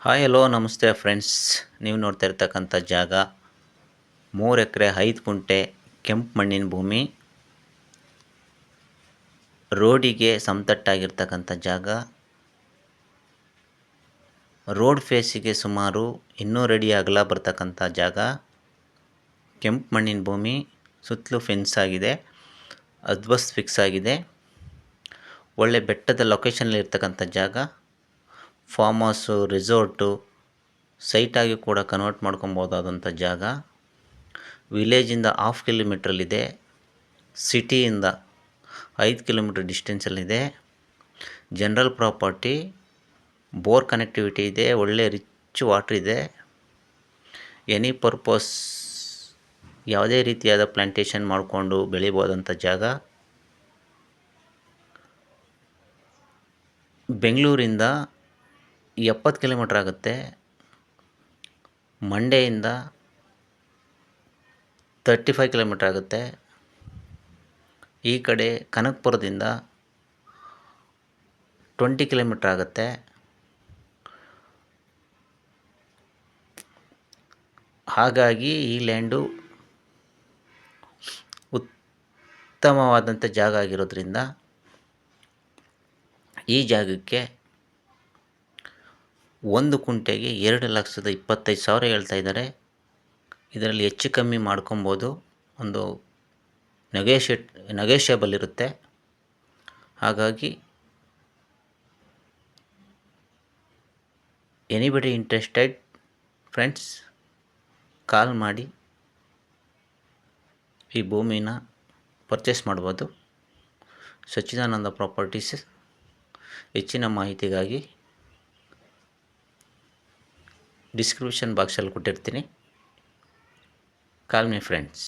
Hi hello ನಮಸ್ತೆ friends. ನೀವು ನೋಡ್ತಾ ಇರ್ತಕ್ಕಂಥ ಜಾಗ 3 ಎಕರೆ 5 ಗುಂಟೆ ಕೆಂಪು ಮಣ್ಣಿನ ಭೂಮಿ, ರೋಡಿಗೆ ಸಮತಟ್ಟಾಗಿರ್ತಕ್ಕಂಥ ಜಾಗ. ರೋಡ್ ಫೇಸಿಗೆ ಸುಮಾರು 200 ಅಡಿ ಅಗಲ ಬರ್ತಕ್ಕಂಥ ಜಾಗ. ಕೆಂಪು ಮಣ್ಣಿನ ಭೂಮಿ, ಸುತ್ತಲೂ ಫೆನ್ಸ್ ಆಗಿದೆ, ಅದ್ಬಸ್ ಫಿಕ್ಸ್ ಆಗಿದೆ. ಒಳ್ಳೆ ಬೆಟ್ಟದ ಲೊಕೇಶನಲ್ಲಿ ಇರ್ತಕ್ಕಂಥ ಜಾಗ. ಫಾರ್ಮ್ ಹೌಸು, ರೆಸಾರ್ಟು ಸೈಟಾಗಿ ಕೂಡ ಕನ್ವರ್ಟ್ ಮಾಡ್ಕೊಬೋದಾದಂಥ ಜಾಗ. ವಿಲೇಜಿಂದ 1/2 ಕಿಲೋಮೀಟ್ರಲ್ಲಿದೆ, ಸಿಟಿಯಿಂದ 5 ಕಿಲೋಮೀಟ್ರ್ ಡಿಸ್ಟೆನ್ಸಲ್ಲಿದೆ. ಜನರಲ್ ಪ್ರಾಪರ್ಟಿ, ಬೋರ್ ಕನೆಕ್ಟಿವಿಟಿ ಇದೆ, ಒಳ್ಳೆ ರಿಚ್ ವಾಟ್ರ್ ಇದೆ. ಎನಿ ಪರ್ಪಸ್ ಯಾವುದೇ ರೀತಿಯಾದ ಪ್ಲಾಂಟೇಶನ್ ಮಾಡಿಕೊಂಡು ಬೆಳಿಬೋದಂಥ ಜಾಗ. ಬೆಂಗಳೂರಿಂದ 70 ಕಿಲೋಮೀಟ್ರ್ ಆಗುತ್ತೆ. ಮಂಡ್ಯದಿಂದ 35 ಕಿಲೋಮೀಟ್ರ್ ಆಗುತ್ತೆ. ಈ ಕಡೆ ಕನಕಪುರದಿಂದ 20 ಕಿಲೋಮೀಟ್ರ್ ಆಗುತ್ತೆ. ಹಾಗಾಗಿ ಈ ಲ್ಯಾಂಡು ಉತ್ತಮವಾದಂಥ ಜಾಗ ಆಗಿರೋದ್ರಿಂದ ಈ ಜಾಗಕ್ಕೆ 1 ಗುಂಟೆಗೆ 2,25,000 ಹೇಳ್ತಾ ಇದ್ದಾರೆ. ಇದರಲ್ಲಿ ಹೆಚ್ಚು ಕಮ್ಮಿ ಮಾಡ್ಕೊಬೋದು, ಒಂದು ನೆಗೋಷಿಯಬಲ್ ಇರುತ್ತೆ. ಹಾಗಾಗಿ ಎನಿಬಡಿ ಇಂಟ್ರೆಸ್ಟೆಡ್ ಫ್ರೆಂಡ್ಸ್, ಕಾಲ್ ಮಾಡಿ ಈ ಭೂಮಿನ ಪರ್ಚೇಸ್ ಮಾಡ್ಬೋದು. ಸಚ್ಚಿದಾನಂದ ಪ್ರಾಪರ್ಟೀಸ್. ಹೆಚ್ಚಿನ ಮಾಹಿತಿಗಾಗಿ ಡಿಸ್ಕ್ರಿಪ್ಷನ್ ಬಾಕ್ಸಲ್ಲಿ ಕೊಟ್ಟಿರ್ತೀನಿ. ಕಾಲ್ ಮಿ ಫ್ರೆಂಡ್ಸ್.